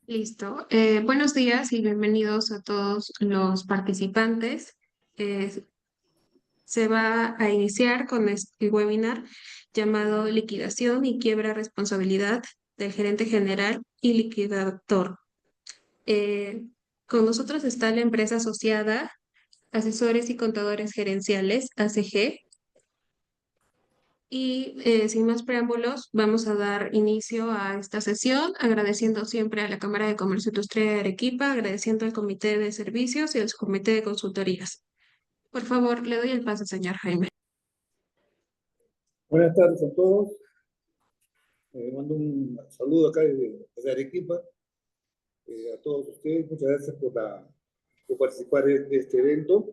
Listo. Buenos días y bienvenidos a todos los participantes. Eh, Se va a iniciar con este webinar llamado Liquidación y quiebra responsabilidad del gerente general y liquidador. Eh, con nosotros está la empresa asociada Asesores y Contadores Gerenciales, ACG. Y sin más preámbulos, vamos a dar inicio a esta sesión, agradeciendo siempre a la Cámara de Comercio e Industria de Arequipa, agradeciendo al Comité de Servicios y al Comité de Consultorías. Por favor, le doy el paso, señor Jaime. Buenas tardes a todos. Mando un saludo acá desde Arequipa. A todos ustedes, muchas gracias por participar de este evento.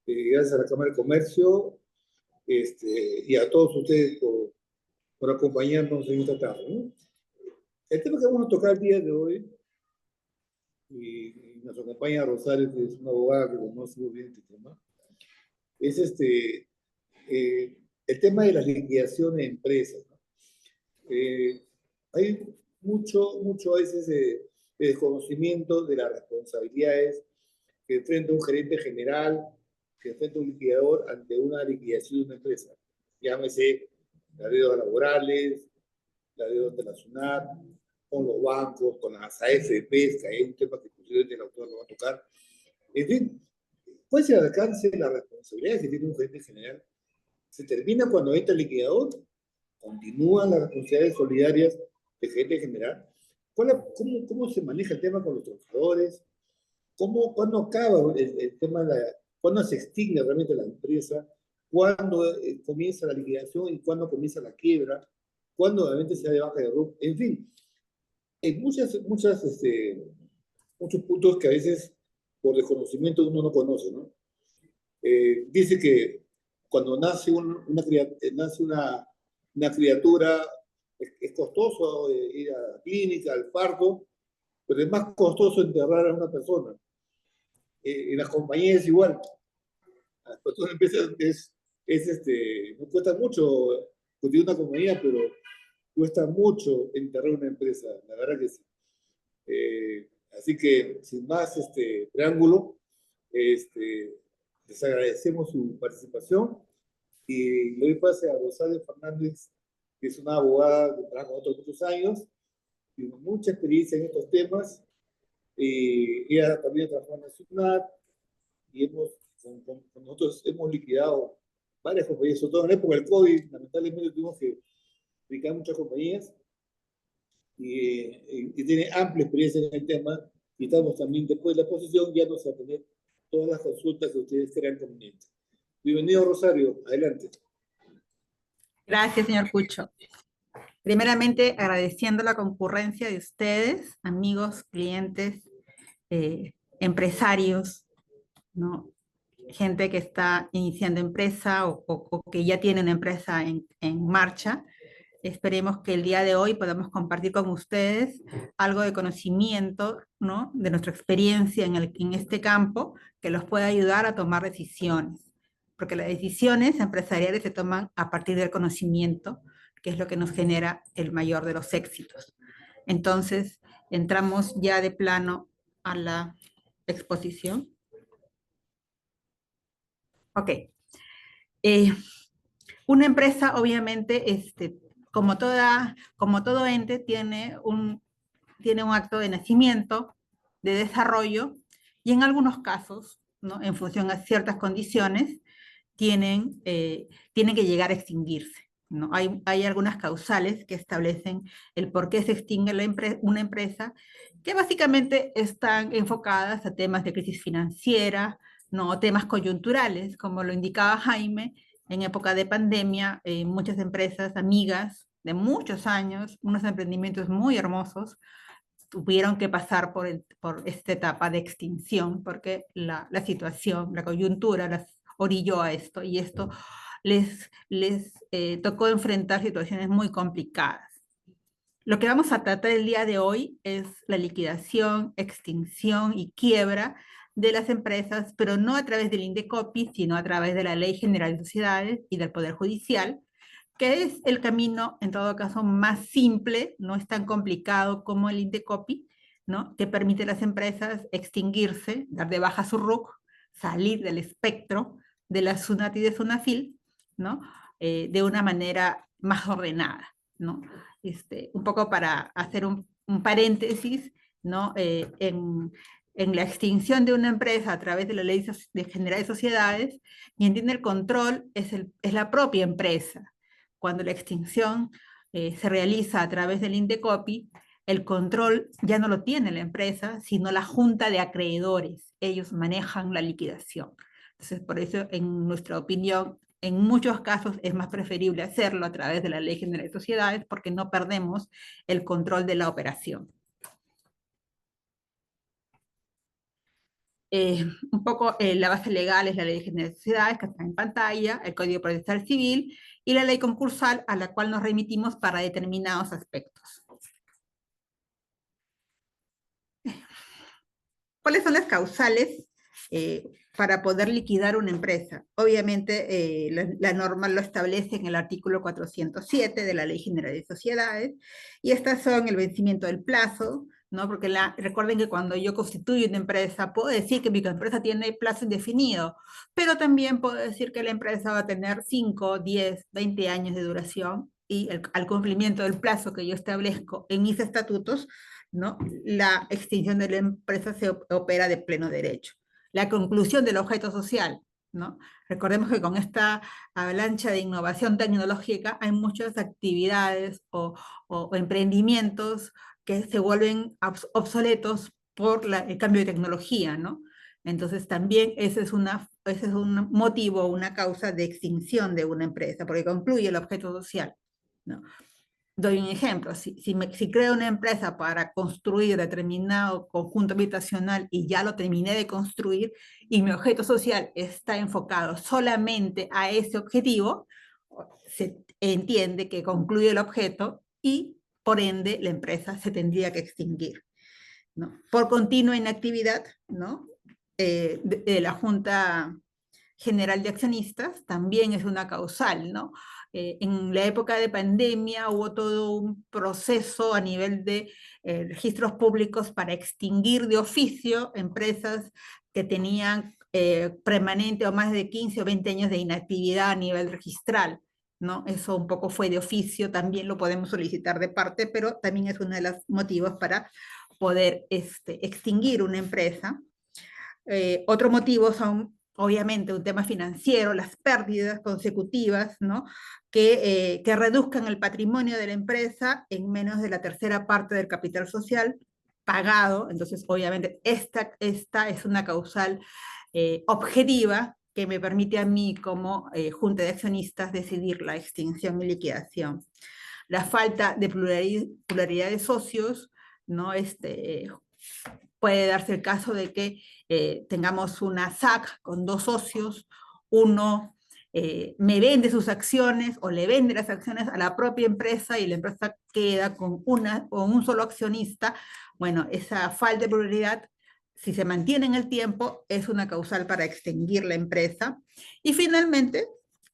Gracias a la Cámara de Comercio y a todos ustedes por acompañarnos en esta tarde, ¿no? El tema que vamos a tocar el día de hoy, y nos acompaña Rosario, que es una abogada que conoce muy bien este tema, es el tema de las liquidaciones de empresas, ¿no? Hay mucho a veces de desconocimiento de las responsabilidades que enfrenta un gerente general, que enfrenta un liquidador ante una liquidación de una empresa. Llámese las deudas laborales, la deuda internacional, con los bancos, con las AFPs, que hay un tema que posiblemente el autor lo va a tocar. En fin, ¿cuál es el alcance de la responsabilidad que tiene un gerente general? ¿Se termina cuando entra el liquidador? ¿Continúan las responsabilidades solidarias del gerente general? ¿Cómo se maneja el tema con los trabajadores? ¿Cuándo acaba el tema cuándo se extingue realmente la empresa? ¿Cuándo comienza la liquidación y cuándo comienza la quiebra? ¿Cuándo realmente se da de baja de RUP? En fin, hay muchos puntos que a veces por desconocimiento uno no conoce, ¿no? Dice que cuando nace una criatura, es costoso ir a la clínica, al parto, pero es más costoso enterrar a una persona. En las compañías es igual. Las personas empiezan, no cuesta mucho construir una compañía, pero cuesta mucho enterrar una empresa, la verdad que sí. Así que, sin más preámbulo, les agradecemos su participación y le doy pase a Rosario Fernández, que es una abogada que trabaja con otros muchos años, tiene mucha experiencia en estos temas. Ella también trabaja en la SUNAT y con nosotros hemos liquidado varias compañías, sobre todo en la época del COVID, lamentablemente tuvimos que liquidar muchas compañías y tiene amplia experiencia en el tema y estamos también después de la exposición ya nos va a tener todas las consultas que ustedes crean convenientes. Bienvenido, Rosario, adelante. Gracias, señor Cucho. Primeramente, agradeciendo la concurrencia de ustedes, amigos, clientes, empresarios, ¿no? Gente que está iniciando empresa o que ya tiene una empresa en marcha. Esperemos que el día de hoy podamos compartir con ustedes algo de conocimiento, ¿no? De nuestra experiencia en este campo que los pueda ayudar a tomar decisiones. Porque las decisiones empresariales se toman a partir del conocimiento, que es lo que nos genera el mayor de los éxitos. Entonces, entramos ya de plano a la exposición. Ok. Una empresa, obviamente, como todo ente, tiene un acto de nacimiento, de desarrollo, y en algunos casos, ¿no? En función a ciertas condiciones, tienen que llegar a extinguirse, ¿no? Hay algunas causales que establecen el por qué se extingue una empresa, que básicamente están enfocadas a temas de crisis financiera, ¿no? Temas coyunturales, como lo indicaba Jaime. En época de pandemia, muchas empresas amigas de muchos años, unos emprendimientos muy hermosos, tuvieron que pasar por esta etapa de extinción, porque la situación, la coyuntura las orilló a esto, y esto les tocó enfrentar situaciones muy complicadas. Lo que vamos a tratar el día de hoy es la liquidación, extinción y quiebra de las empresas, pero no a través del INDECOPI, sino a través de la Ley General de Sociedades y del Poder Judicial, que es el camino, en todo caso, más simple, no es tan complicado como el INDECOPI, ¿no? Que permite a las empresas extinguirse, dar de baja su RUC, salir del espectro de la SUNAT y de SUNAFIL, ¿no? De una manera más ordenada, ¿no? Un poco para hacer un paréntesis, ¿no? En la extinción de una empresa a través de la Ley General de Sociedades, quien tiene el control es la propia empresa. Cuando la extinción se realiza a través del INDECOPI, el control ya no lo tiene la empresa, sino la junta de acreedores. Ellos manejan la liquidación. Entonces, por eso, en nuestra opinión, en muchos casos es más preferible hacerlo a través de la Ley General de Sociedades porque no perdemos el control de la operación. Un poco la base legal es la Ley General de Sociedades, que está en pantalla, el Código Procesal Civil y la ley concursal a la cual nos remitimos para determinados aspectos. ¿Cuáles son las causales para poder liquidar una empresa? Obviamente la norma lo establece en el artículo 407 de la Ley General de Sociedades, y estas son el vencimiento del plazo, ¿no? Porque recuerden que cuando yo constituyo una empresa, puedo decir que mi empresa tiene plazo indefinido, pero también puedo decir que la empresa va a tener 5, 10, 20 años de duración, y al cumplimiento del plazo que yo establezco en mis estatutos, ¿no? La extinción de la empresa se opera de pleno derecho. La conclusión del objeto social, ¿no? Recordemos que con esta avalancha de innovación tecnológica hay muchas actividades o emprendimientos que se vuelven obsoletos por el cambio de tecnología, ¿no? Entonces también ese es un motivo, una causa de extinción de una empresa, porque concluye el objeto social, ¿no? Doy un ejemplo, si creo una empresa para construir determinado conjunto habitacional y ya lo terminé de construir y mi objeto social está enfocado solamente a ese objetivo, se entiende que concluye el objeto y por ende la empresa se tendría que extinguir, ¿no? Por continua inactividad, ¿no? De la Junta General de Accionistas también es una causal, ¿no? En la época de pandemia hubo todo un proceso a nivel de registros públicos para extinguir de oficio empresas que tenían permanente o más de 15 o 20 años de inactividad a nivel registral, ¿no? Eso un poco fue de oficio, también lo podemos solicitar de parte, pero también es uno de los motivos para poder extinguir una empresa. Otro motivo son, obviamente, un tema financiero, las pérdidas consecutivas, ¿no? Que reduzcan el patrimonio de la empresa en menos de la tercera parte del capital social pagado. Entonces, obviamente, esta es una causal objetiva que me permite a mí, como Junta de Accionistas, decidir la extinción y liquidación. La falta de pluralidad de socios, ¿no? Puede darse el caso de que tengamos una SAC con 2 socios, uno me vende sus acciones o le vende las acciones a la propia empresa y la empresa queda con un solo accionista. Bueno, esa falta de pluralidad, si se mantiene en el tiempo, es una causal para extinguir la empresa. Y finalmente,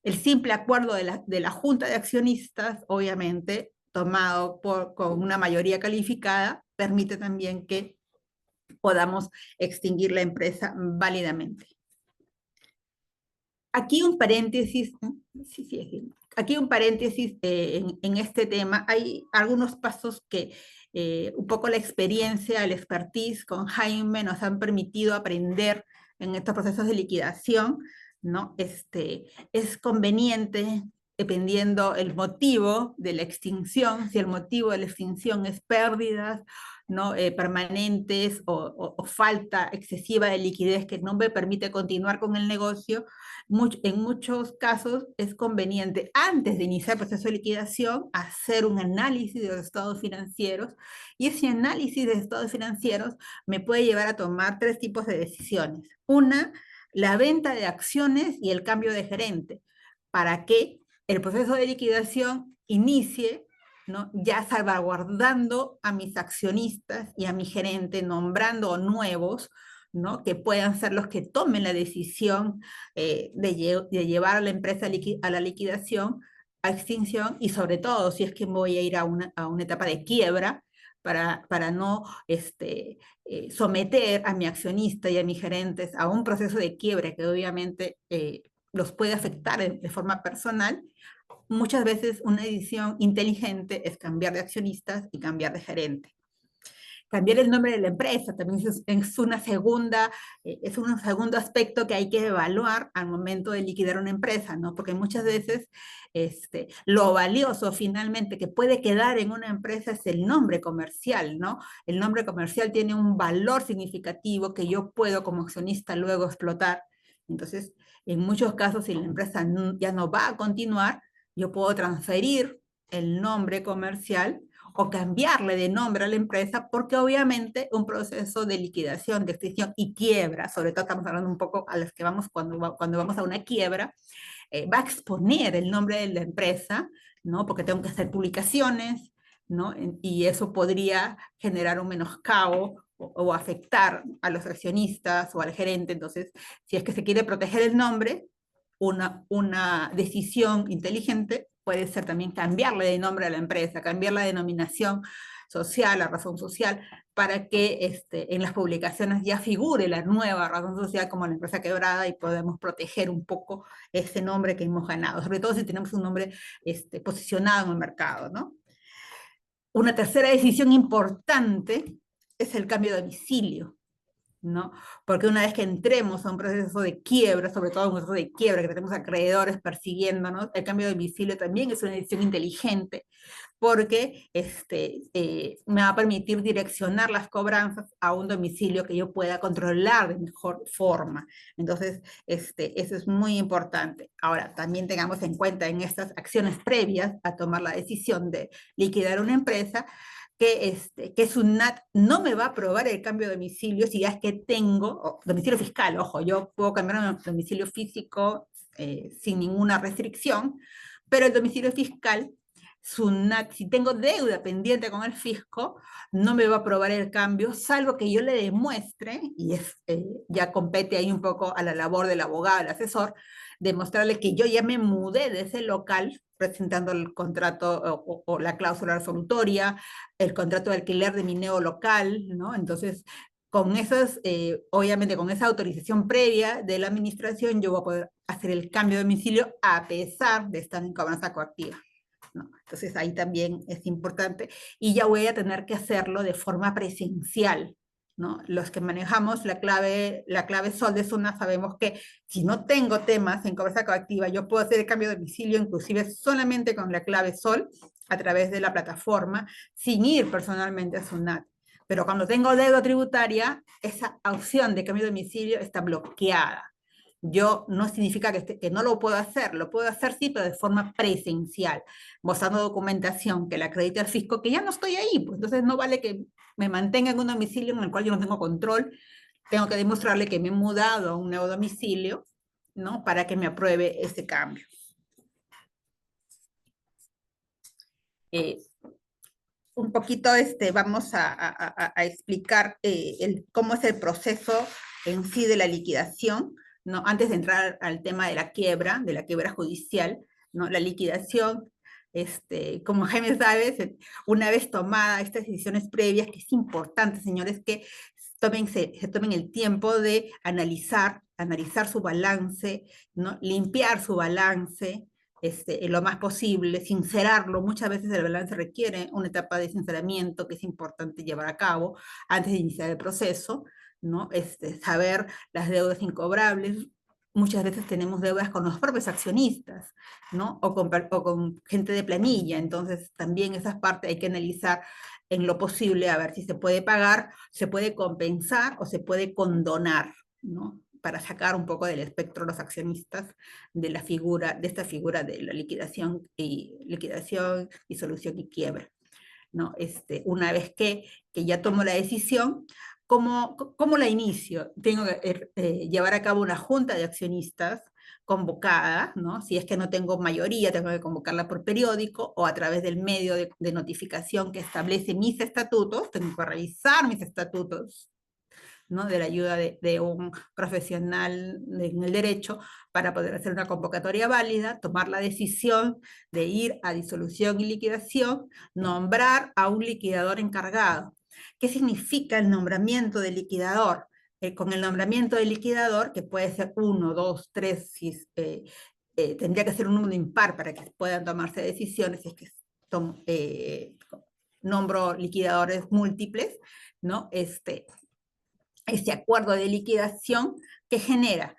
el simple acuerdo de la Junta de Accionistas, obviamente, tomado con una mayoría calificada, permite también que podamos extinguir la empresa válidamente. Aquí un paréntesis, aquí un paréntesis en este tema. Hay algunos pasos que un poco la experiencia, el expertise con Jaime nos han permitido aprender en estos procesos de liquidación, ¿no? Es conveniente, dependiendo el motivo de la extinción, si el motivo de la extinción es pérdidas, ¿no? Permanentes o falta excesiva de liquidez que no me permite continuar con el negocio, en muchos casos es conveniente, antes de iniciar el proceso de liquidación, hacer un análisis de los estados financieros, y ese análisis de estados financieros me puede llevar a tomar 3 tipos de decisiones. Una, la venta de acciones y el cambio de gerente, para que el proceso de liquidación inicie, ¿no? Ya salvaguardando a mis accionistas y a mi gerente, nombrando nuevos, ¿no? Que puedan ser los que tomen la decisión de llevar a la empresa a la liquidación, a extinción, y sobre todo si es que voy a ir a una etapa de quiebra, para no someter a mi accionista y a mis gerentes a un proceso de quiebra que obviamente los puede afectar de forma personal. Muchas veces una decisión inteligente es cambiar de accionistas y cambiar de gerente. Cambiar el nombre de la empresa también es un segundo aspecto que hay que evaluar al momento de liquidar una empresa, ¿no? Porque muchas veces lo valioso finalmente que puede quedar en una empresa es el nombre comercial, ¿no? El nombre comercial tiene un valor significativo que yo puedo como accionista luego explotar. Entonces, en muchos casos, si la empresa ya no va a continuar, yo puedo transferir el nombre comercial o cambiarle de nombre a la empresa, porque obviamente un proceso de liquidación, de extinción y quiebra, sobre todo estamos hablando un poco a las que vamos cuando vamos a una quiebra, va a exponer el nombre de la empresa, ¿no? Porque tengo que hacer publicaciones, ¿no? Y eso podría generar un menoscabo o afectar a los accionistas o al gerente. Entonces, si es que se quiere proteger el nombre, una decisión inteligente puede ser también cambiarle de nombre a la empresa, cambiar la denominación social, la razón social, para que en las publicaciones ya figure la nueva razón social como la empresa quebrada y podemos proteger un poco ese nombre que hemos ganado, sobre todo si tenemos un nombre posicionado en el mercado, ¿no? Una tercera decisión importante es el cambio de domicilio, ¿no? Porque una vez que entremos a un proceso de quiebra, sobre todo un proceso de quiebra, que tenemos acreedores persiguiéndonos, el cambio de domicilio también es una decisión inteligente, porque me va a permitir direccionar las cobranzas a un domicilio que yo pueda controlar de mejor forma. Entonces, eso es muy importante. Ahora, también tengamos en cuenta en estas acciones previas a tomar la decisión de liquidar una empresa, que SUNAT no me va a aprobar el cambio de domicilio si ya es que tengo, domicilio fiscal, ojo, yo puedo cambiar un domicilio físico sin ninguna restricción, pero el domicilio fiscal, SUNAT, si tengo deuda pendiente con el fisco, no me va a aprobar el cambio, salvo que yo le demuestre, y ya compete ahí un poco a la labor del abogado, del asesor, demostrarle que yo ya me mudé de ese local, presentando el contrato o la cláusula resolutoria, el contrato de alquiler de mi neolocal, ¿no? Entonces, con esas, obviamente con esa autorización previa de la administración, yo voy a poder hacer el cambio de domicilio a pesar de estar en cobranza coactiva, ¿no? Entonces ahí también es importante y ya voy a tener que hacerlo de forma presencial, ¿no? Los que manejamos la clave SOL de SUNAT sabemos que si no tengo temas en cobranza coactiva, yo puedo hacer el cambio de domicilio inclusive solamente con la clave SOL a través de la plataforma, sin ir personalmente a SUNAT. Pero cuando tengo deuda tributaria, esa opción de cambio de domicilio está bloqueada. Yo no significa que no lo puedo hacer sí, pero de forma presencial, mostrando documentación que le acredite al fisco que ya no estoy ahí, pues entonces no vale que me mantenga en un domicilio en el cual yo no tengo control, tengo que demostrarle que me he mudado a un nuevo domicilio, ¿no? Para que me apruebe ese cambio. Un poquito vamos a explicar cómo es el proceso en sí de la liquidación, ¿no? Antes de entrar al tema de la quiebra judicial, ¿no? La liquidación, como Jaime sabe, una vez tomadas estas decisiones previas, que es importante, señores, que se tomen el tiempo de analizar su balance, ¿no? Limpiar su balance, lo más posible, sincerarlo. Muchas veces el balance requiere una etapa de sinceramiento que es importante llevar a cabo antes de iniciar el proceso, ¿no? Saber las deudas incobrables. Muchas veces tenemos deudas con los propios accionistas, ¿no? O con gente de planilla, entonces también esas partes hay que analizar en lo posible a ver si se puede pagar, se puede compensar o se puede condonar, ¿no? Para sacar un poco del espectro los accionistas de esta figura de la liquidación, disolución y quiebra, ¿no? Una vez que ya tomo la decisión, ¿cómo la inicio? Tengo que llevar a cabo una junta de accionistas convocada, ¿no? Si es que no tengo mayoría, tengo que convocarla por periódico o a través del medio de notificación que establece mis estatutos, tengo que revisar mis estatutos, ¿no? De la ayuda de un profesional en el derecho para poder hacer una convocatoria válida, tomar la decisión de ir a disolución y liquidación, nombrar a un liquidador encargado. ¿Qué significa el nombramiento de liquidador? Con el nombramiento de liquidador, que puede ser 1, 2, 3, si tendría que ser un número impar para que puedan tomarse decisiones, si es que nombro liquidadores múltiples, ¿no? Este acuerdo de liquidación que genera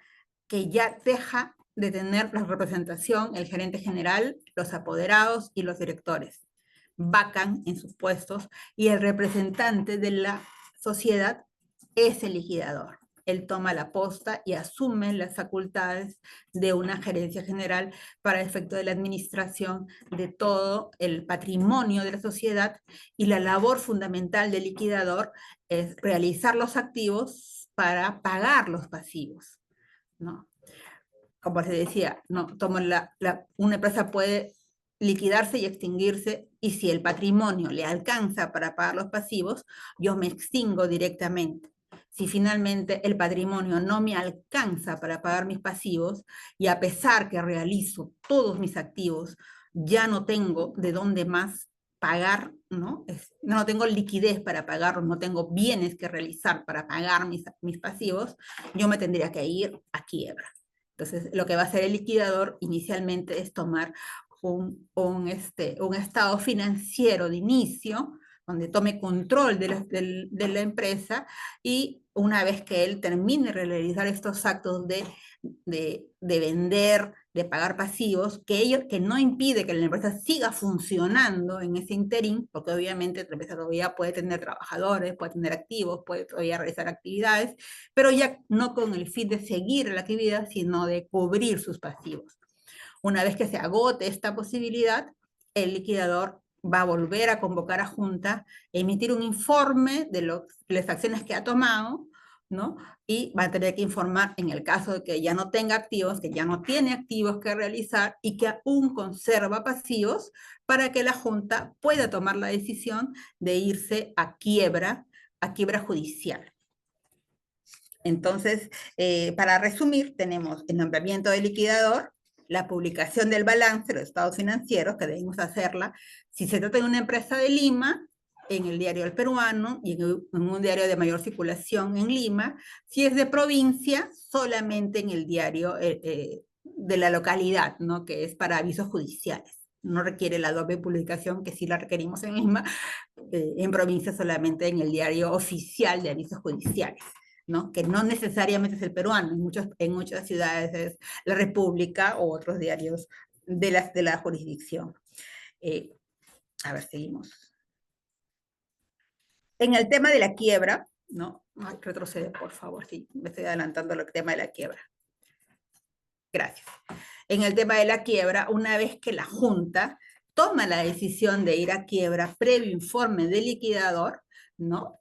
que ya deja de tener la representación el gerente general, los apoderados y los directores. Vacan en sus puestos y el representante de la sociedad es el liquidador. Él toma la posta y asume las facultades de una gerencia general para efecto de la administración de todo el patrimonio de la sociedad, y la labor fundamental del liquidador es realizar los activos para pagar los pasivos, ¿no? Como se decía, ¿no? Una empresa puede liquidarse y extinguirse, y si el patrimonio le alcanza para pagar los pasivos, yo me extingo directamente. Si finalmente el patrimonio no me alcanza para pagar mis pasivos, y a pesar que realizo todos mis activos, ya no tengo de dónde más pagar, ¿no? No tengo liquidez para pagar, no tengo bienes que realizar para pagar mis pasivos, yo me tendría que ir a quiebra. Entonces, lo que va a hacer el liquidador inicialmente es tomar un estado financiero de inicio, donde tome control de la empresa, y una vez que él termine de realizar estos actos de vender, de pagar pasivos, que no impide que la empresa siga funcionando en ese interín, porque obviamente la empresa todavía puede tener trabajadores, puede tener activos, puede todavía realizar actividades, pero ya no con el fin de seguir la actividad, sino de cubrir sus pasivos. Una vez que se agote esta posibilidad, el liquidador va a volver a convocar a junta, emitir un informe de las acciones que ha tomado, ¿no? Y va a tener que informar en el caso de que ya no tenga activos, que ya no tiene activos que realizar y que aún conserva pasivos, para que la junta pueda tomar la decisión de irse a quiebra judicial. Entonces, para resumir, tenemos el nombramiento del liquidador, la publicación del balance, los estados financieros, que debemos hacerla si se trata de una empresa de Lima, en el diario El Peruano, y en un diario de mayor circulación en Lima. Si es de provincia, solamente en el diario de la localidad, ¿no? Que es para avisos judiciales. No requiere la doble publicación, que sí la requerimos en Lima, en provincia solamente en el diario oficial de avisos judiciales, ¿no? Que no necesariamente es El Peruano, en muchas ciudades es La República o otros diarios de la jurisdicción. A ver, seguimos. En el tema de la quiebra, ¿no? Ay, retrocede, por favor, sí, me estoy adelantando al tema de la quiebra. Gracias. En el tema de la quiebra, una vez que la Junta toma la decisión de ir a quiebra previo informe del liquidador, ¿no?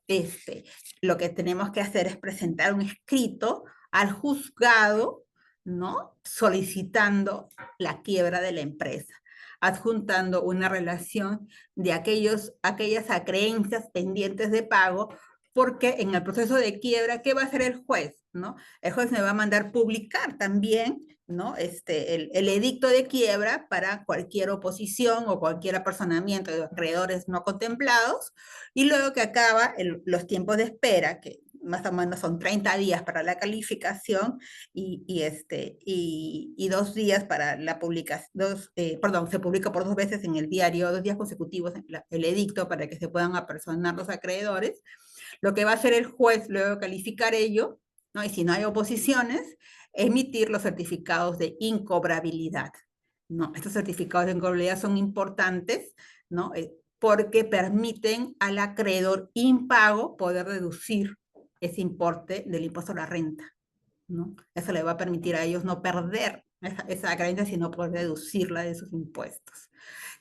Lo que tenemos que hacer es presentar un escrito al juzgado, ¿no? Solicitando la quiebra de la empresa, adjuntando una relación de aquellas acreencias pendientes de pago, porque en el proceso de quiebra, ¿qué va a hacer el juez? ¿No? El juez me va a mandar publicar también, ¿no? El edicto de quiebra para cualquier oposición o cualquier apersonamiento de acreedores no contemplados, y luego que acaba los tiempos de espera, que más o menos son 30 días para la calificación y 2 días para la publicación, se publica por 2 veces en el diario, 2 días consecutivos el edicto para que se puedan apersonar los acreedores. Lo que va a hacer el juez luego de calificar ello, ¿no? Y si no hay oposiciones, emitir los certificados de incobrabilidad, ¿no? Estos certificados de incobrabilidad son importantes, ¿no? Porque permiten al acreedor impago poder deducir ese importe del impuesto a la renta, ¿no? Eso le va a permitir a ellos no perder esa creencia, sino poder deducirla de sus impuestos.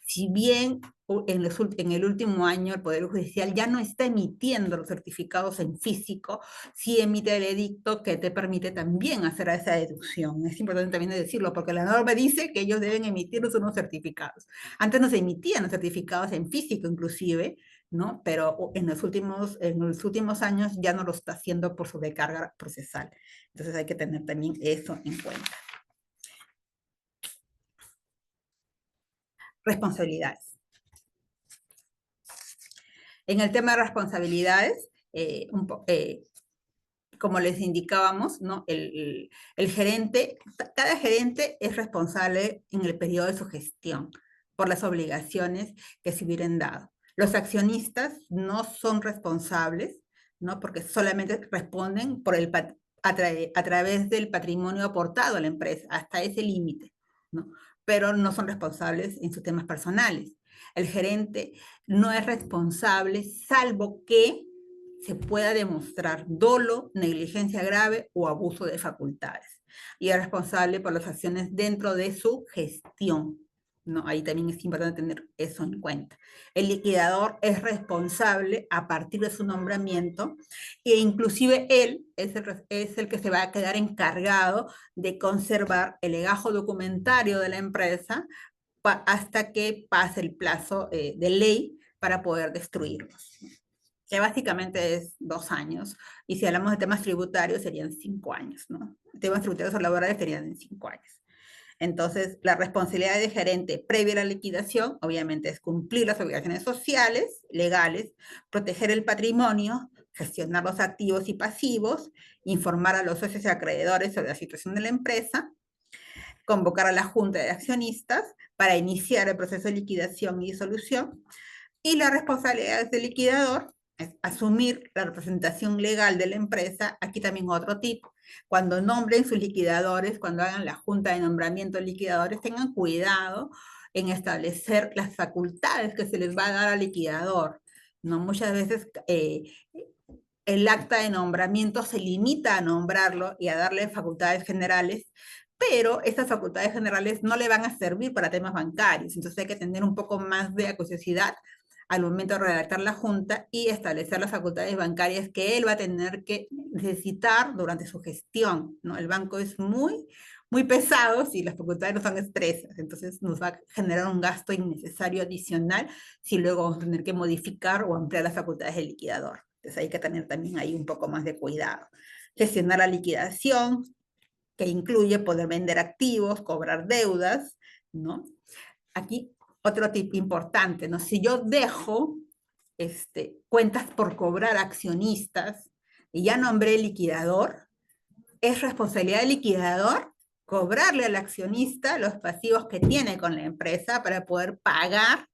Si bien en el último año el Poder Judicial ya no está emitiendo los certificados en físico, sí emite el edicto que te permite también hacer esa deducción. Es importante también decirlo, porque la norma dice que ellos deben emitir unos certificados. Antes no se emitían los certificados en físico, inclusive, ¿no? Pero en los últimos años ya no lo está haciendo por sobrecarga procesal. Entonces hay que tener también eso en cuenta. Responsabilidades. En el tema de responsabilidades, como les indicábamos, ¿no? Cada gerente es responsable en el periodo de su gestión por las obligaciones que se hubieran dado. Los accionistas no son responsables, ¿no? Porque solamente responden por a través del patrimonio aportado a la empresa, hasta ese límite, ¿no? Pero no son responsables en sus temas personales. El gerente no es responsable salvo que se pueda demostrar dolo, negligencia grave o abuso de facultades. Y es responsable por las acciones dentro de su gestión, ¿no? Ahí también es importante tener eso en cuenta. El liquidador es responsable a partir de su nombramiento e inclusive él es el que se va a quedar encargado de conservar el legajo documentario de la empresa hasta que pase el plazo de ley para poder destruirlos, que básicamente es 2 años, y si hablamos de temas tributarios serían 5 años, ¿no? Temas tributarios o laborales serían en 5 años. Entonces, la responsabilidad de gerente previa a la liquidación, obviamente, es cumplir las obligaciones sociales, legales, proteger el patrimonio, gestionar los activos y pasivos, informar a los socios y acreedores sobre la situación de la empresa, convocar a la junta de accionistas para iniciar el proceso de liquidación y disolución, y la responsabilidad del liquidador es asumir la representación legal de la empresa, aquí también otro tipo. Cuando nombren sus liquidadores, cuando hagan la junta de nombramiento de liquidadores, tengan cuidado en establecer las facultades que se les va a dar al liquidador, ¿no? Muchas veces el acta de nombramiento se limita a nombrarlo y a darle facultades generales, pero estas facultades generales no le van a servir para temas bancarios, entonces hay que tener un poco más de acuciosidad al momento de redactar la junta y establecer las facultades bancarias que él va a tener que necesitar durante su gestión, ¿no? El banco es muy pesado si las facultades no son expresas, entonces nos va a generar un gasto innecesario adicional si luego vamos a tener que modificar o ampliar las facultades del liquidador. Entonces hay que tener también ahí un poco más de cuidado. Gestionar la liquidación, que incluye poder vender activos, cobrar deudas, ¿no? Aquí otro tip importante, ¿no? Si yo dejo cuentas por cobrar accionistas y ya nombré liquidador, es responsabilidad del liquidador cobrarle al accionista los pasivos que tiene con la empresa para poder pagar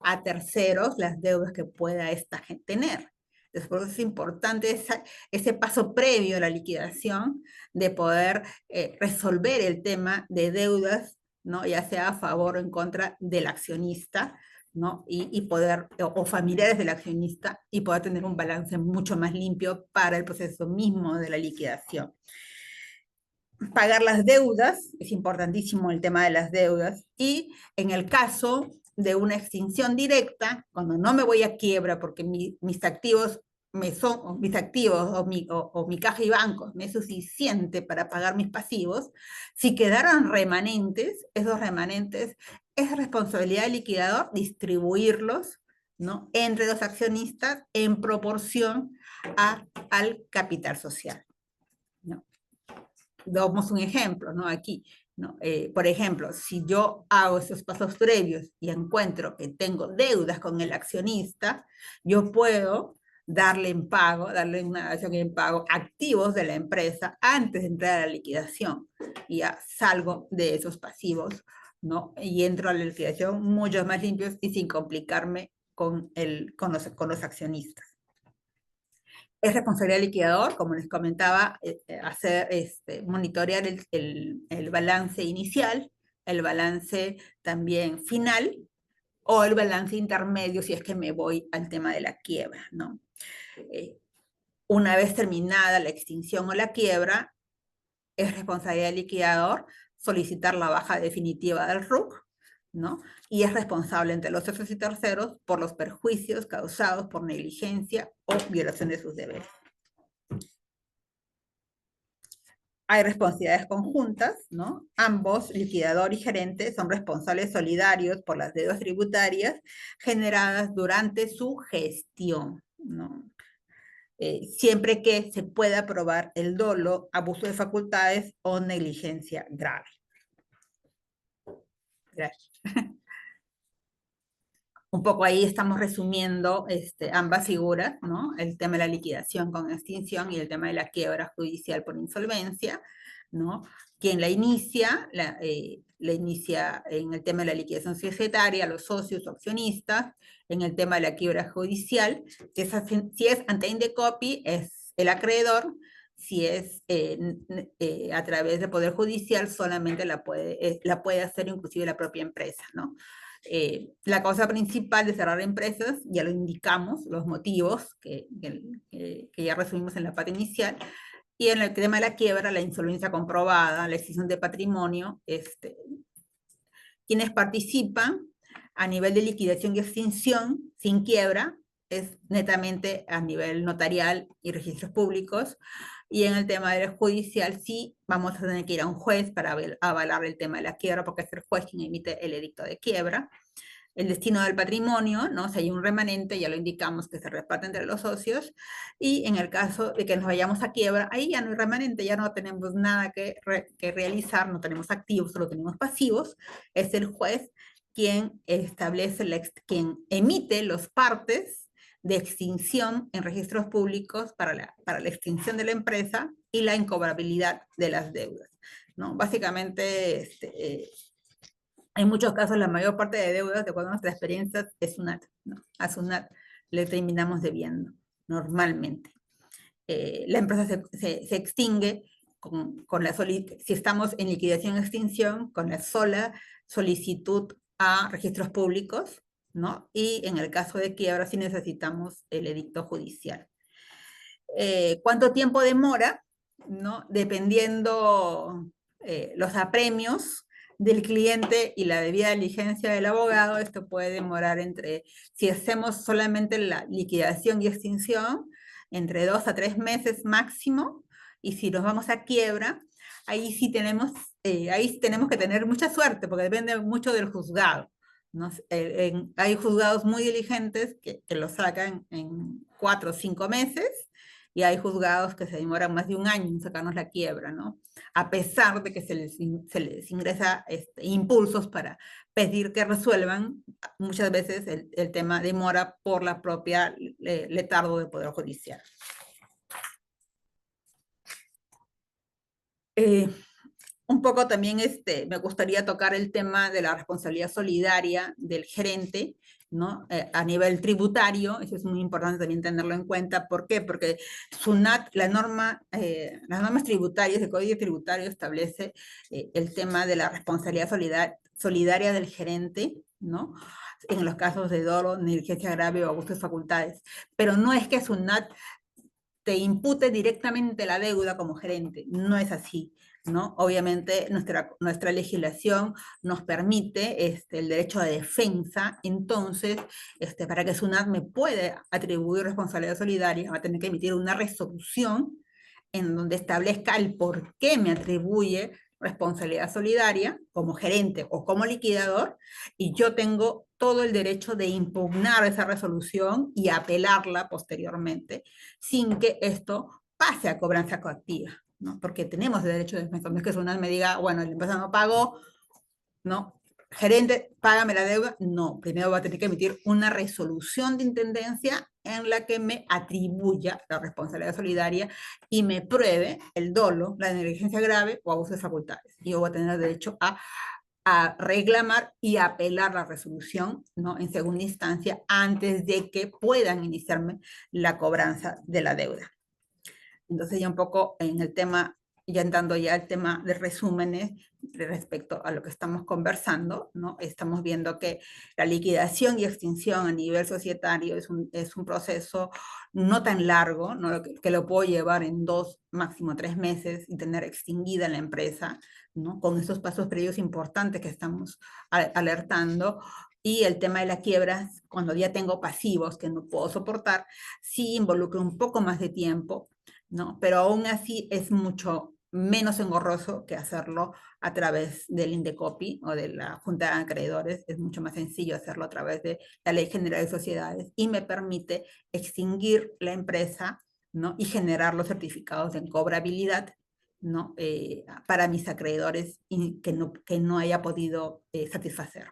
a terceros las deudas que pueda esta gente tener. Entonces, por eso es importante ese paso previo a la liquidación de poder resolver el tema de deudas, ¿no? Ya sea a favor o en contra del accionista, ¿no? Y poder, o familiares del accionista, y poder tener un balance mucho más limpio para el proceso mismo de la liquidación. Pagar las deudas, es importantísimo el tema de las deudas, y en el caso de una extinción directa, cuando no me voy a quiebra porque mis activos o mi caja y bancos me es suficiente para pagar mis pasivos, si quedaron remanentes, esos remanentes es responsabilidad del liquidador distribuirlos, ¿no? Entre los accionistas en proporción al capital social, ¿no? Damos un ejemplo, ¿no? Aquí, ¿no? Por ejemplo, si yo hago esos pasos previos y encuentro que tengo deudas con el accionista, yo puedo darle una acción en pago activos de la empresa antes de entrar a la liquidación. Y ya salgo de esos pasivos, ¿no? Y entro a la liquidación mucho más limpios y sin complicarme con los accionistas. Es responsabilidad del liquidador, como les comentaba, monitorear el balance inicial, el balance también final, o el balance intermedio si es que me voy al tema de la quiebra, ¿no? Una vez terminada la extinción o la quiebra, es responsabilidad del liquidador solicitar la baja definitiva del RUC, ¿no? Y es responsable entre los socios y terceros por los perjuicios causados por negligencia o violación de sus deberes. hay responsabilidades conjuntas, ¿no? Ambos, liquidador y gerente, son responsables solidarios por las deudas tributarias generadas durante su gestión, ¿no? Siempre que se pueda probar el dolo, abuso de facultades o negligencia grave. Gracias. Un poco ahí estamos resumiendo ambas figuras, ¿no? El tema de la liquidación con extinción y el tema de la quiebra judicial por insolvencia, ¿no? Quien la inicia en el tema de la liquidación societaria, los socios o accionistas, en el tema de la quiebra judicial, si es ante Indecopi, es el acreedor, si es a través del Poder Judicial, solamente la puede hacer inclusive la propia empresa, ¿no? La causa principal de cerrar empresas, ya lo indicamos, los motivos que ya resumimos en la parte inicial, y en el tema de la quiebra, la insolvencia comprobada, la extinción de patrimonio, quienes participan a nivel de liquidación y extinción sin quiebra es netamente a nivel notarial y registros públicos, y en el tema del judicial sí vamos a tener que ir a un juez para avalar el tema de la quiebra, porque es el juez quien emite el edicto de quiebra. El destino del patrimonio, ¿no? Si hay un remanente, ya lo indicamos que se reparte entre los socios, y en el caso de que nos vayamos a quiebra, ahí ya no hay remanente, ya no tenemos nada que realizar, no tenemos activos, solo tenemos pasivos, es el juez quien establece, quien emite los partes de extinción en registros públicos para la extinción de la empresa y la incobrabilidad de las deudas, ¿no? Básicamente, en muchos casos, la mayor parte de deudas, de acuerdo a nuestras experiencias, es SUNAT, ¿no? A SUNAT le terminamos debiendo, normalmente. La empresa se extingue si estamos en liquidación y extinción, con la sola solicitud a registros públicos, ¿no? Y en el caso de quiebra sí necesitamos el edicto judicial. ¿Cuánto tiempo demora? ¿No? Dependiendo los apremios del cliente y la debida diligencia del abogado, esto puede demorar si hacemos solamente la liquidación y extinción, entre 2 a 3 meses máximo, y si nos vamos a quiebra, ahí sí tenemos que tener mucha suerte, porque depende mucho del juzgado, ¿no? Hay juzgados muy diligentes que lo sacan en 4 o 5 meses, y hay juzgados que se demoran más de un año en sacarnos la quiebra, ¿no? A pesar de que se les ingresa impulsos para pedir que resuelvan, muchas veces el tema demora por la propia letargo del Poder Judicial. Un poco también me gustaría tocar el tema de la responsabilidad solidaria del gerente, ¿no? A nivel tributario, eso es muy importante también tenerlo en cuenta. ¿Por qué? Porque SUNAT, las normas tributarias, el Código Tributario establece el tema de la responsabilidad solidaria del gerente, ¿no? En los casos de dolo, negligencia grave o abuso de facultades. Pero no es que SUNAT te impute directamente la deuda como gerente, no es así, ¿no? Obviamente nuestra legislación nos permite el derecho de defensa, entonces para que SUNAT me pueda atribuir responsabilidad solidaria, va a tener que emitir una resolución en donde establezca el por qué me atribuye responsabilidad solidaria como gerente o como liquidador, y yo tengo todo el derecho de impugnar esa resolución y apelarla posteriormente sin que esto pase a cobranza coactiva, ¿no? Porque tenemos el derecho de defensa. No es que SUNAT me diga, bueno, la empresa no pagó, ¿no? Gerente, págame la deuda. No, primero va a tener que emitir una resolución de intendencia en la que me atribuya la responsabilidad solidaria y me pruebe el dolo, la negligencia grave o abuso de facultades. Y yo voy a tener derecho a reclamar y apelar la resolución, ¿no? En segunda instancia, antes de que puedan iniciarme la cobranza de la deuda. Entonces ya un poco en el tema, ya entrando ya al tema de resúmenes respecto a lo que estamos conversando, ¿no? Estamos viendo que la liquidación y extinción a nivel societario es un proceso no tan largo, ¿no? Que lo puedo llevar en 2, máximo 3 meses y tener extinguida la empresa, ¿no? Con esos pasos previos importantes que estamos alertando. Y el tema de la quiebra, cuando ya tengo pasivos que no puedo soportar, sí involucra un poco más de tiempo, ¿no? Pero aún así es mucho menos engorroso que hacerlo a través del Indecopi o de la Junta de Acreedores. Es mucho más sencillo hacerlo a través de la Ley General de Sociedades y me permite extinguir la empresa, ¿no? Y generar los certificados de cobrabilidad, ¿no? Para mis acreedores y que no haya podido satisfacer.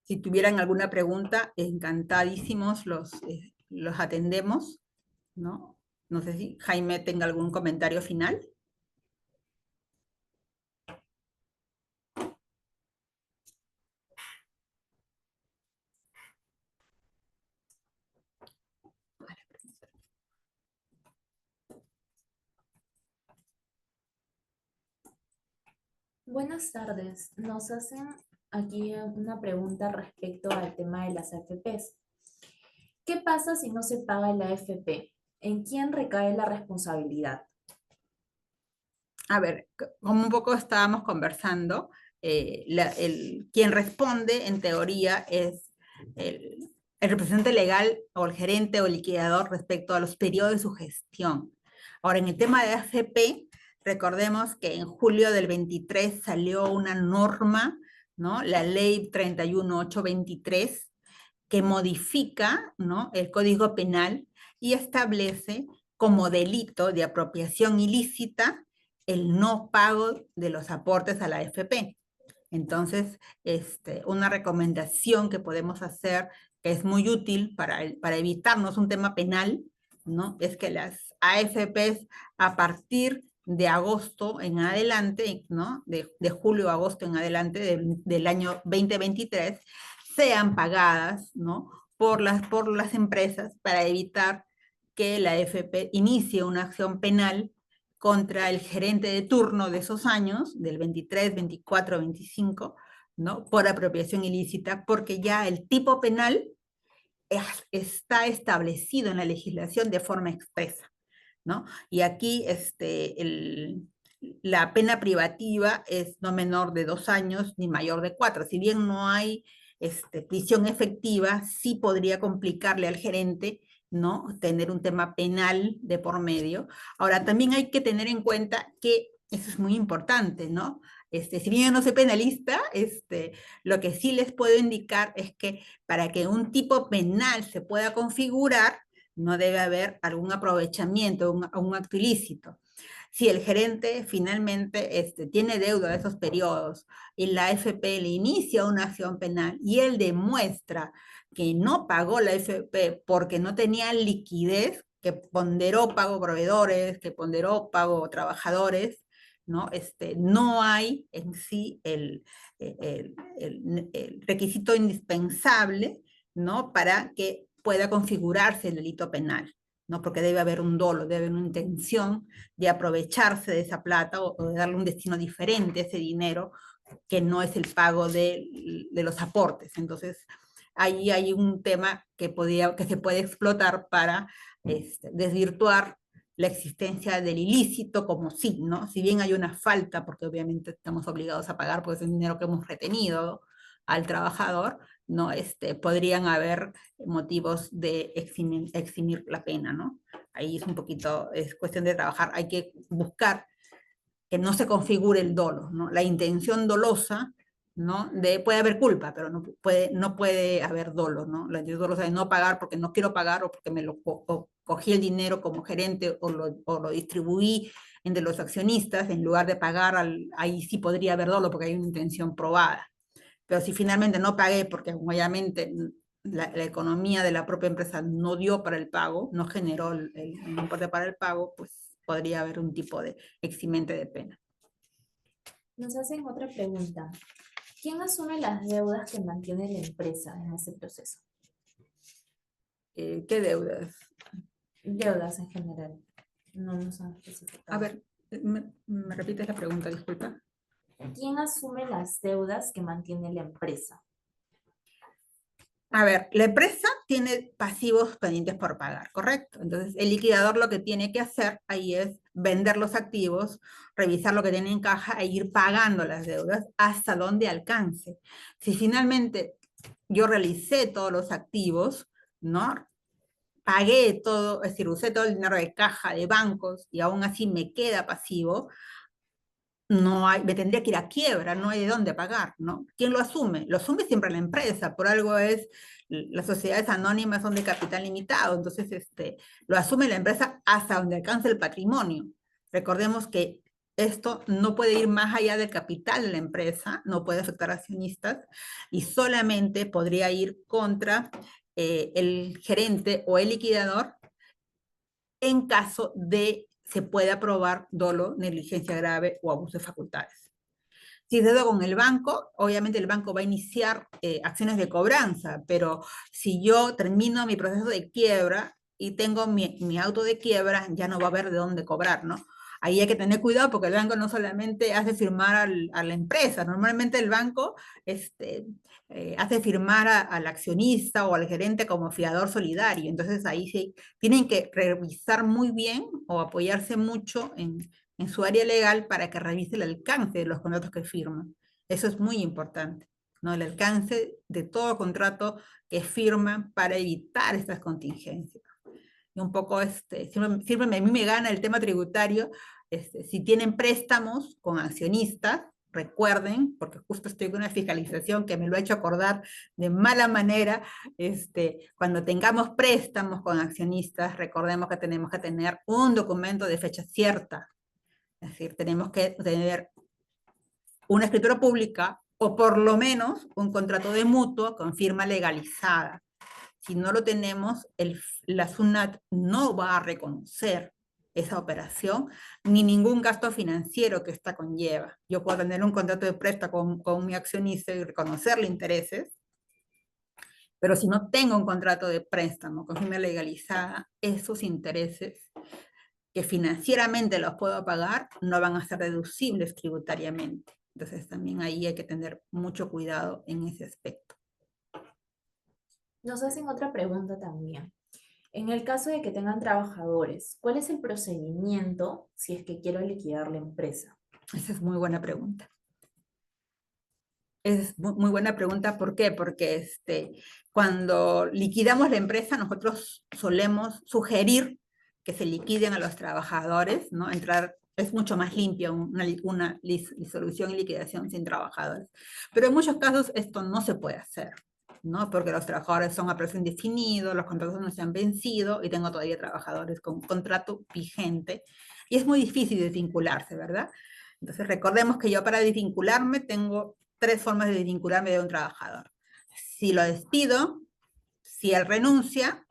Si tuvieran alguna pregunta, encantadísimos los atendemos, ¿no? No sé si Jaime tenga algún comentario final. Buenas tardes. Nos hacen aquí una pregunta respecto al tema de las AFPs. ¿Qué pasa si no se paga la AFP? ¿En quién recae la responsabilidad? A ver, como un poco estábamos conversando, quien responde en teoría es el representante legal o el gerente o el liquidador respecto a los periodos de su gestión. Ahora, en el tema de AFP, recordemos que en julio del 23 salió una norma, ¿no? La ley 31823, que modifica, ¿no? El Código Penal y establece como delito de apropiación ilícita el no pago de los aportes a la AFP. Entonces, una recomendación que podemos hacer, que es muy útil para evitarnos un tema penal, ¿no? Es que las AFPs a partir de agosto en adelante, ¿no? De julio a agosto en adelante del año 2023, sean pagadas, ¿no? por las empresas para evitar que la AFP inicie una acción penal contra el gerente de turno de esos años, del 23, 24, 25, ¿no? Por apropiación ilícita, porque ya el tipo penal está establecido en la legislación de forma expresa, ¿no? Y aquí la pena privativa es no menor de 2 años ni mayor de 4. Si bien no hay prisión efectiva, sí podría complicarle al gerente, ¿no? Tener un tema penal de por medio. Ahora, también hay que tener en cuenta que eso es muy importante, ¿no? Si bien yo no soy penalista, lo que sí les puedo indicar es que para que un tipo penal se pueda configurar, no debe haber algún aprovechamiento, un acto ilícito. Si el gerente finalmente tiene deuda de esos periodos y la AFP le inicia una acción penal y él demuestra que no pagó la AFP porque no tenía liquidez, que ponderó pago proveedores, que ponderó pago trabajadores, ¿no? No hay en sí el requisito indispensable, ¿no? Para que pueda configurarse el delito penal, ¿no? Porque debe haber un dolo, debe haber una intención de aprovecharse de esa plata o de darle un destino diferente a ese dinero que no es el pago de los aportes. Entonces, ahí hay un tema que se puede explotar para desvirtuar la existencia del ilícito como sí, ¿no? Si bien hay una falta, porque obviamente estamos obligados a pagar, pues es dinero que hemos retenido al trabajador, ¿no? Podrían haber motivos de eximir la pena, ¿no? Ahí es un poquito, es cuestión de trabajar, hay que buscar que no se configure el dolo, ¿no? La intención dolosa, ¿no? Puede haber culpa, pero no puede haber dolo, ¿no? La intención dolosa de no pagar porque no quiero pagar o porque cogí el dinero como gerente o lo distribuí entre los accionistas en lugar de pagar, ahí sí podría haber dolo porque hay una intención probada. Pero si finalmente no pagué porque obviamente la economía de la propia empresa no dio para el pago, no generó el importe para el pago, pues podría haber un tipo de eximente de pena. Nos hacen otra pregunta. ¿Quién asume las deudas que mantiene la empresa en ese proceso? ¿Qué deudas? Deudas en general. No nos han especificado. A ver, ¿me repites la pregunta, disculpa? ¿Quién asume las deudas que mantiene la empresa? A ver, la empresa tiene pasivos pendientes por pagar, ¿correcto? Entonces, el liquidador lo que tiene que hacer ahí es vender los activos, revisar lo que tiene en caja e ir pagando las deudas hasta donde alcance. Si finalmente yo realicé todos los activos, ¿no? Pagué todo, es decir, usé todo el dinero de caja, de bancos, y aún así me queda pasivo, no hay, me tendría que ir a quiebra, no hay de dónde pagar, ¿no? ¿Quién lo asume? Lo asume siempre la empresa, por algo es, las sociedades anónimas son de capital limitado, entonces lo asume la empresa hasta donde alcance el patrimonio. Recordemos que esto no puede ir más allá del capital de la empresa, no puede afectar a accionistas, y solamente podría ir contra el gerente o el liquidador en caso de se pueda probar dolo, negligencia grave o abuso de facultades. Si es deuda con el banco, obviamente el banco va a iniciar acciones de cobranza, pero si yo termino mi proceso de quiebra y tengo mi auto de quiebra, ya no va a haber de dónde cobrar, ¿no? Ahí hay que tener cuidado porque el banco no solamente hace firmar a la empresa, normalmente el banco hace firmar al accionista o al gerente como fiador solidario, entonces ahí sí tienen que revisar muy bien o apoyarse mucho en su área legal para que revise el alcance de los contratos que firman. Eso es muy importante, ¿no? El alcance de todo contrato que firman para evitar estas contingencias. Y un poco, siempre a mí me gana el tema tributario, si tienen préstamos con accionistas, recuerden, porque justo estoy con una fiscalización que me lo ha hecho acordar de mala manera, cuando tengamos préstamos con accionistas, recordemos que tenemos que tener un documento de fecha cierta, es decir, tenemos que tener una escritura pública o por lo menos un contrato de mutuo con firma legalizada. Si no lo tenemos, la SUNAT no va a reconocer esa operación ni ningún gasto financiero que esta conlleva. Yo puedo tener un contrato de préstamo con mi accionista y reconocerle intereses, pero si no tengo un contrato de préstamo con firma legalizada, esos intereses que financieramente los puedo pagar, no van a ser deducibles tributariamente. Entonces también ahí hay que tener mucho cuidado en ese aspecto. Nos hacen otra pregunta también. En el caso de que tengan trabajadores, ¿cuál es el procedimiento si es que quiero liquidar la empresa? Esa es muy buena pregunta. Es muy buena pregunta, ¿por qué? Porque cuando liquidamos la empresa, nosotros solemos sugerir que se liquiden a los trabajadores, ¿no? Es mucho más limpia una disolución y liquidación sin trabajadores. Pero en muchos casos esto no se puede hacer, ¿no? Porque los trabajadores son a plazo indefinido, los contratos no se han vencido y tengo todavía trabajadores con contrato vigente. Y es muy difícil desvincularse, ¿verdad? Entonces recordemos que yo para desvincularme tengo 3 formas de desvincularme de un trabajador. Si lo despido, si él renuncia,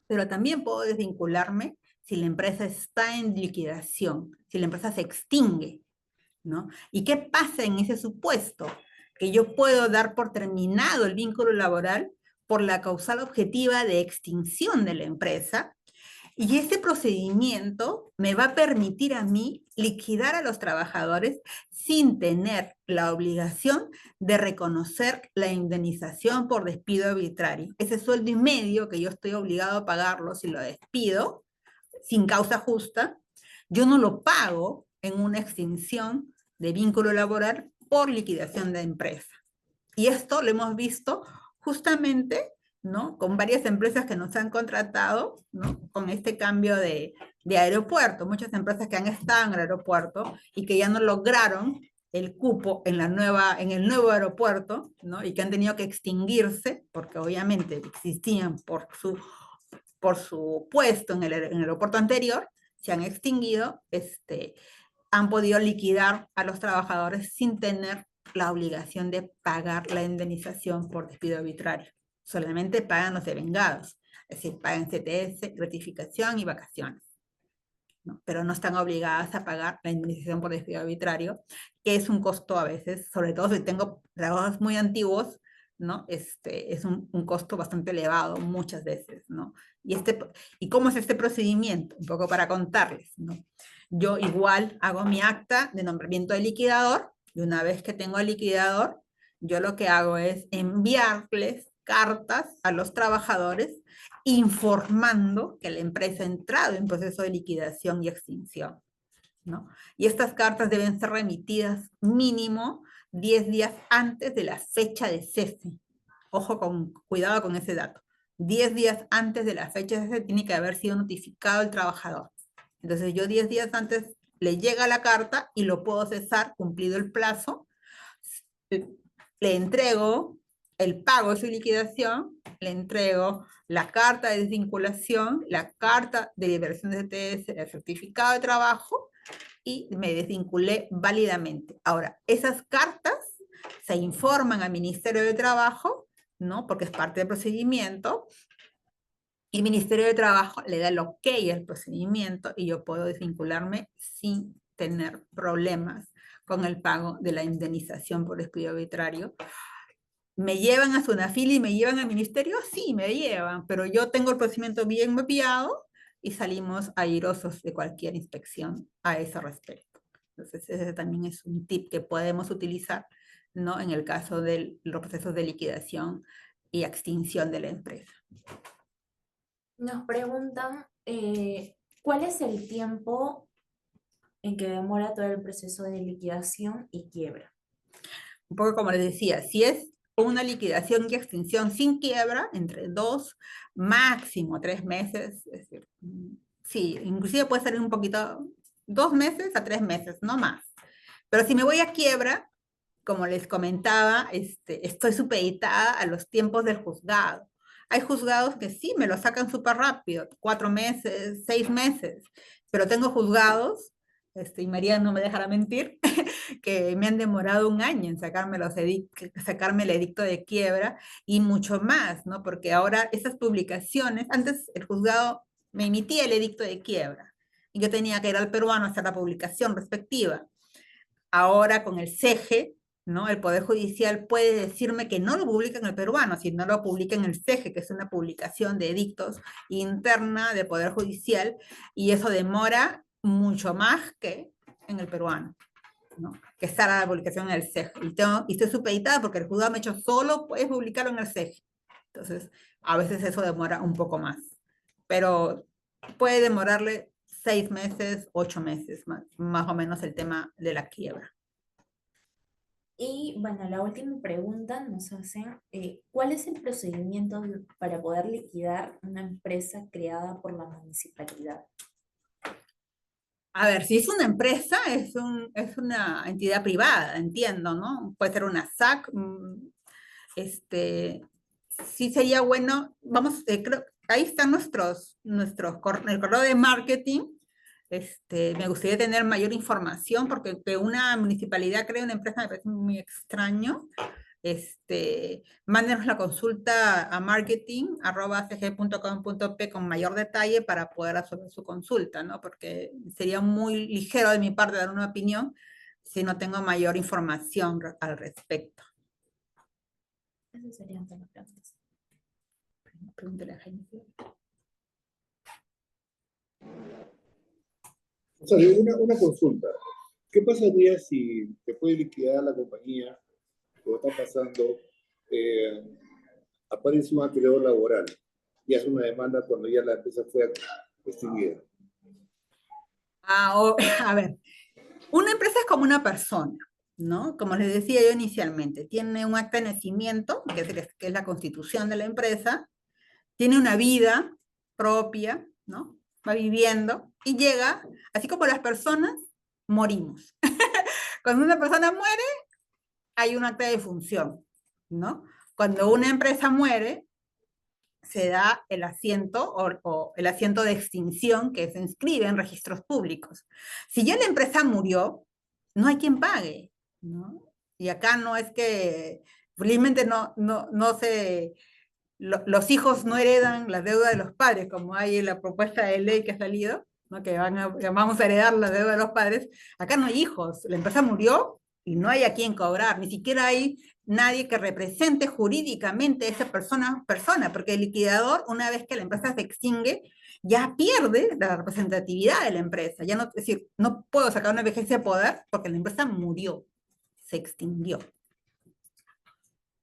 pero también puedo desvincularme si la empresa está en liquidación, si la empresa se extingue, ¿no? ¿Y qué pasa en ese supuesto? Que yo puedo dar por terminado el vínculo laboral por la causal objetiva de extinción de la empresa, y ese procedimiento me va a permitir a mí liquidar a los trabajadores sin tener la obligación de reconocer la indemnización por despido arbitrario. Ese sueldo y medio que yo estoy obligado a pagarlo si lo despido sin causa justa, yo no lo pago en una extinción de vínculo laboral por liquidación de empresa. Y esto lo hemos visto justamente, ¿no? Con varias empresas que nos han contratado, ¿no? Con este cambio de aeropuerto, muchas empresas que han estado en el aeropuerto y que ya no lograron el cupo en el nuevo aeropuerto, ¿no? Y que han tenido que extinguirse, porque obviamente existían por su puesto en el aeropuerto anterior, se han extinguido, han podido liquidar a los trabajadores sin tener la obligación de pagar la indemnización por despido arbitrario. Solamente pagan los devengados, es decir, pagan CTS, gratificación y vacaciones, ¿no? Pero no están obligadas a pagar la indemnización por despido arbitrario, que es un costo a veces, sobre todo si tengo trabajos muy antiguos, ¿no? Es un costo bastante elevado muchas veces, ¿no? ¿Y cómo es este procedimiento? Un poco para contarles, ¿no? Yo igual hago mi acta de nombramiento de liquidador, y una vez que tengo el liquidador, yo lo que hago es enviarles cartas a los trabajadores informando que la empresa ha entrado en proceso de liquidación y extinción, ¿no? Y estas cartas deben ser remitidas mínimo 10 días antes de la fecha de cese. Ojo, cuidado con ese dato. 10 días antes de la fecha de cese tiene que haber sido notificado el trabajador. Entonces yo 10 días antes le llega la carta y lo puedo cesar cumplido el plazo. Le entrego el pago de su liquidación, le entrego la carta de desvinculación, la carta de liberación de CTS, el certificado de trabajo, y me desvinculé válidamente. Ahora, esas cartas se informan al Ministerio de Trabajo, ¿no? Porque es parte del procedimiento, y el Ministerio de Trabajo le da el ok al procedimiento y yo puedo desvincularme sin tener problemas con el pago de la indemnización por despido arbitrario. ¿Me llevan a Sunafil y me llevan al ministerio? Sí, me llevan, pero yo tengo el procedimiento bien mapeado y salimos airosos de cualquier inspección a ese respecto. Entonces, ese también es un tip que podemos utilizar, ¿no? En el caso de los procesos de liquidación y extinción de la empresa. Nos preguntan, ¿cuál es el tiempo en que demora todo el proceso de liquidación y quiebra? Un poco como les decía, si es una liquidación y extinción sin quiebra, entre 2, máximo 3 meses, es decir, sí, inclusive puede ser un poquito, 2 meses a 3 meses, no más. Pero si me voy a quiebra, como les comentaba, estoy supeditada a los tiempos del juzgado. Hay juzgados que sí me lo sacan súper rápido, 4 meses, 6 meses, pero tengo juzgados, y María no me dejará mentir, que me han demorado 1 año en sacarme el edicto de quiebra y mucho más, ¿no? Porque ahora esas publicaciones, antes el juzgado me emitía el edicto de quiebra y yo tenía que ir al peruano a hacer la publicación respectiva. Ahora con el CEGE, ¿no? El Poder Judicial puede decirme que no lo publica en el peruano, sino lo publica en el CEGE, que es una publicación de edictos interna del Poder Judicial, y eso demora mucho más que en el peruano, ¿no? Que está la publicación en el CEGE. Y estoy supeditada porque el juzgado me ha dicho, solo puedes publicarlo en el CEGE. Entonces, a veces eso demora un poco más. Pero puede demorarle 6 meses, 8 meses, más o menos el tema de la quiebra. Y bueno, la última pregunta nos hacen, ¿cuál es el procedimiento para poder liquidar una empresa creada por la municipalidad? A ver, si es una empresa, es una entidad privada, entiendo, ¿no? Puede ser una SAC. Sí sería bueno, creo, ahí están el correo de marketing. Me gustaría tener mayor información porque que una municipalidad cree una empresa me parece muy extraño. Mándenos la consulta a marketing@cg.com.p con mayor detalle para poder resolver su consulta, ¿no? Porque sería muy ligero de mi parte dar una opinión si no tengo mayor información al respecto. Esas serían todas las preguntas. Pregúntale a Jaime. O sea, una consulta. ¿Qué pasaría si te puede liquidar la compañía, lo está pasando, aparece un acreedor laboral y hace una demanda cuando ya la empresa fue extinguida? A ver, una empresa es como una persona, ¿no? Como les decía yo inicialmente, tiene un acta de nacimiento, que es la constitución de la empresa, tiene una vida propia, ¿no? Va viviendo y llega, así como las personas, morimos. Cuando una persona muere, hay un acta de defunción, ¿no? Cuando una empresa muere, se da el asiento o el asiento de extinción que se inscribe en registros públicos. Si ya la empresa murió, no hay quien pague, ¿no? Y acá no es que, felizmente los hijos no heredan la deuda de los padres, como hay en la propuesta de ley que ha salido, ¿no? Que vamos a heredar la deuda de los padres. Acá no hay hijos, la empresa murió y no hay a quien cobrar, ni siquiera hay nadie que represente jurídicamente a esa persona, porque el liquidador, una vez que la empresa se extingue, ya pierde la representatividad de la empresa. Ya no, es decir, no puedo sacar una vigencia de poder porque la empresa murió, se extinguió.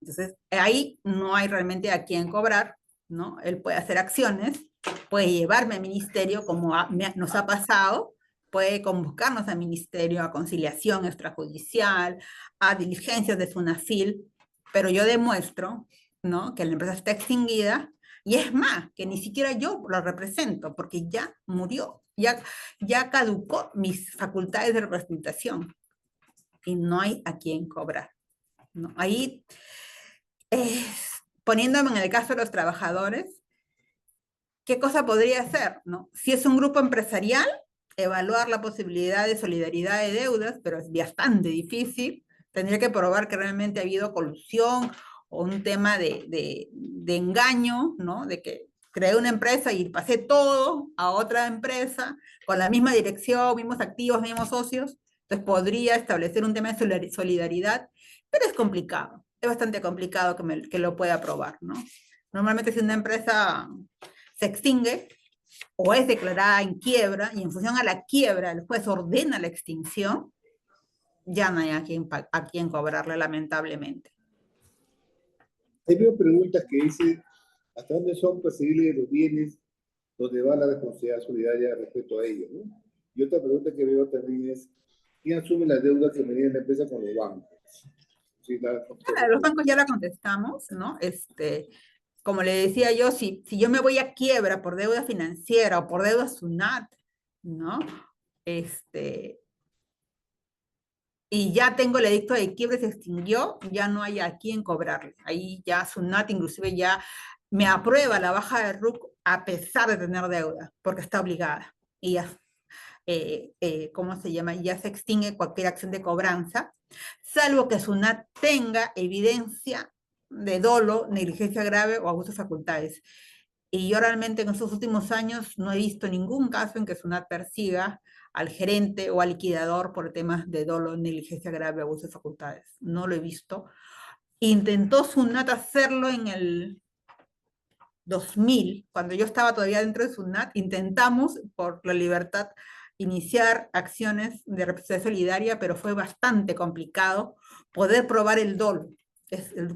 Entonces, ahí no hay realmente a quién cobrar, ¿no? Él puede hacer acciones, puede llevarme al ministerio, como nos ha pasado, puede convocarnos al ministerio a conciliación extrajudicial, a diligencias de SUNAFIL, pero yo demuestro, ¿no?, que la empresa está extinguida, y es más, que ni siquiera yo lo represento, porque ya murió, ya caducó mis facultades de representación, y no hay a quién cobrar, ¿no? Ahí, poniéndome en el caso de los trabajadores, ¿qué cosa podría hacer, no? Si es un grupo empresarial, evaluar la posibilidad de solidaridad de deudas, pero es bastante difícil. Tendría que probar que realmente ha habido colusión o un tema de engaño, ¿no? De que creé una empresa y pasé todo a otra empresa con la misma dirección, mismos activos, mismos socios. Entonces podría establecer un tema de solidaridad, pero es complicado. Es bastante complicado que lo pueda probar, ¿no? Normalmente si una empresa se extingue o es declarada en quiebra, y en función a la quiebra el juez ordena la extinción, ya no hay a quien cobrarle, lamentablemente. Hay dos preguntas que dice, ¿hasta dónde son perseguibles los bienes donde va la responsabilidad solidaria respecto a ellos, ¿no? Y otra pregunta que veo también es, ¿quién asume las deudas que medía la empresa con los bancos? Sí, Los bancos ya la contestamos, ¿no? Como le decía yo, si yo me voy a quiebra por deuda financiera o por deuda SUNAT, ¿no? Y ya tengo el edicto de quiebra, se extinguió, ya no hay a quién cobrarle. Ahí ya SUNAT inclusive ya me aprueba la baja de RUC a pesar de tener deuda, porque está obligada. Y ya, ¿cómo se llama? Ya se extingue cualquier acción de cobranza, salvo que SUNAT tenga evidencia de dolo, negligencia grave o abuso de facultades. Y yo realmente en estos últimos años no he visto ningún caso en que SUNAT persiga al gerente o al liquidador por temas de dolo, negligencia grave, abuso de facultades. No lo he visto. Intentó SUNAT hacerlo en el 2000, cuando yo estaba todavía dentro de SUNAT, intentamos por la libertad iniciar acciones de representación solidaria, pero fue bastante complicado poder probar el dolo.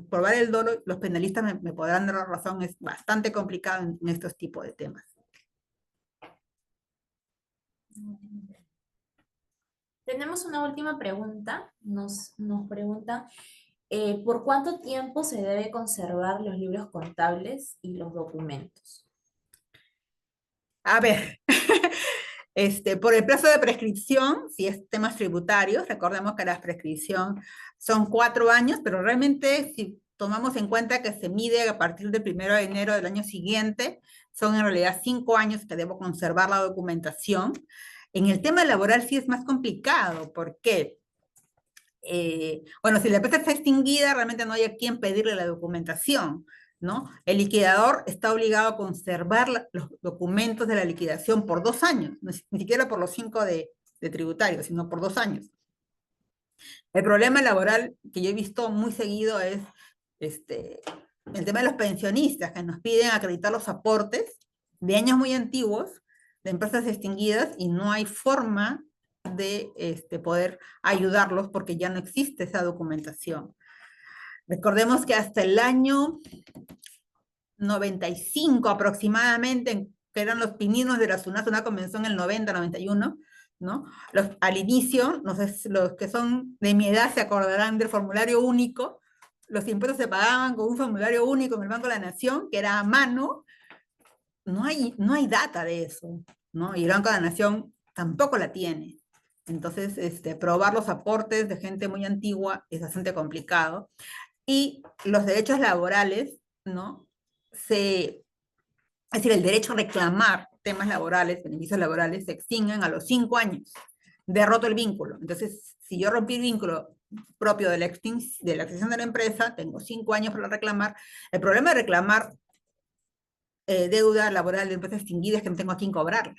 Probar el dolo, los penalistas me podrán dar la razón, es bastante complicado en estos tipos de temas. Tenemos una última pregunta. Nos pregunta, ¿por cuánto tiempo se debe conservar los libros contables y los documentos? A ver, por el plazo de prescripción, si es temas tributarios, recordemos que la prescripción son 4 años, pero realmente si tomamos en cuenta que se mide a partir del 1 de enero del año siguiente, son en realidad 5 años que debo conservar la documentación. En el tema laboral sí es más complicado, porque, bueno, si la empresa está extinguida, realmente no hay a quien pedirle la documentación, ¿no? El liquidador está obligado a conservar los documentos de la liquidación por 2 años, ni siquiera por los 5 de tributario, sino por 2 años. El problema laboral que yo he visto muy seguido es el tema de los pensionistas, que nos piden acreditar los aportes de años muy antiguos, de empresas extinguidas, y no hay forma de poder ayudarlos porque ya no existe esa documentación. Recordemos que hasta el año 95 aproximadamente, que eran los pininos de la SUNAT comenzó en el 90, 91, ¿no? Al inicio, no sé, los que son de mi edad se acordarán del formulario único. Los impuestos se pagaban con un formulario único en el Banco de la Nación, que era a mano. No hay data de eso, ¿no? Y el Banco de la Nación tampoco la tiene. Entonces, probar los aportes de gente muy antigua es bastante complicado. Y los derechos laborales, ¿no? Es decir, el derecho a reclamar temas laborales, beneficios laborales, se extinguen a los 5 años de roto el vínculo. Entonces, si yo rompí el vínculo propio de la extinción de la empresa, tengo 5 años para reclamar. El problema de reclamar deuda laboral de empresa extinguida es que no tengo a quién cobrarle.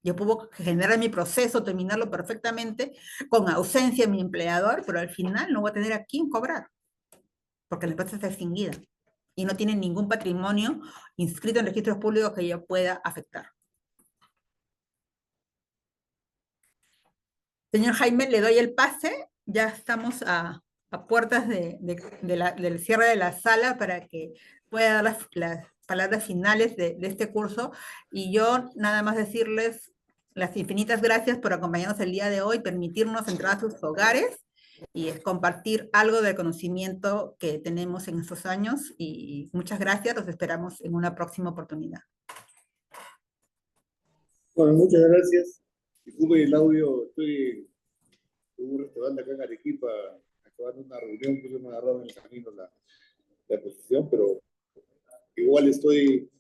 Yo puedo generar mi proceso, terminarlo perfectamente con ausencia de mi empleador, pero al final no voy a tener a quién cobrar, porque la empresa está extinguida y no tiene ningún patrimonio inscrito en registros públicos que yo pueda afectar. Señor Jaime, le doy el pase. Ya estamos a a puertas del cierre de la sala para que pueda dar las palabras finales de este curso. Y yo nada más decirles las infinitas gracias por acompañarnos el día de hoy, permitirnos entrar a sus hogares y compartir algo del conocimiento que tenemos en estos años. Y muchas gracias, los esperamos en una próxima oportunidad. Bueno, muchas gracias. Disculpe el audio, estoy en un restaurante acá en Arequipa, acabando una reunión, pues me agarraron en el camino la exposición, pero igual estoy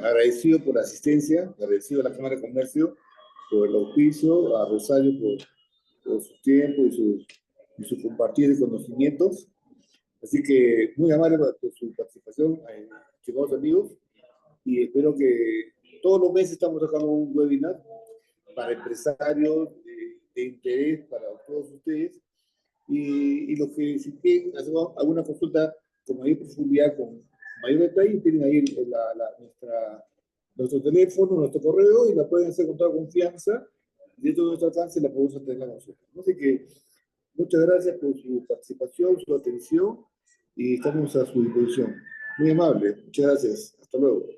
agradecido por la asistencia, agradecido a la Cámara de Comercio por el auspicio, a Rosario por su tiempo y su compartir de conocimientos. Así que muy amable por su participación, estimados amigos, y espero que todos los meses estamos sacando un webinar para empresarios de interés para todos ustedes, y los que si quieren hacer alguna consulta con mayor profundidad, con mayor detalle, tienen ahí nuestro teléfono, nuestro correo, y la pueden hacer con toda confianza. Dentro de nuestro alcance la podemos atender a nosotros. Así que muchas gracias por su participación, su atención, y estamos a su disposición. Muy amable, muchas gracias. Hasta luego.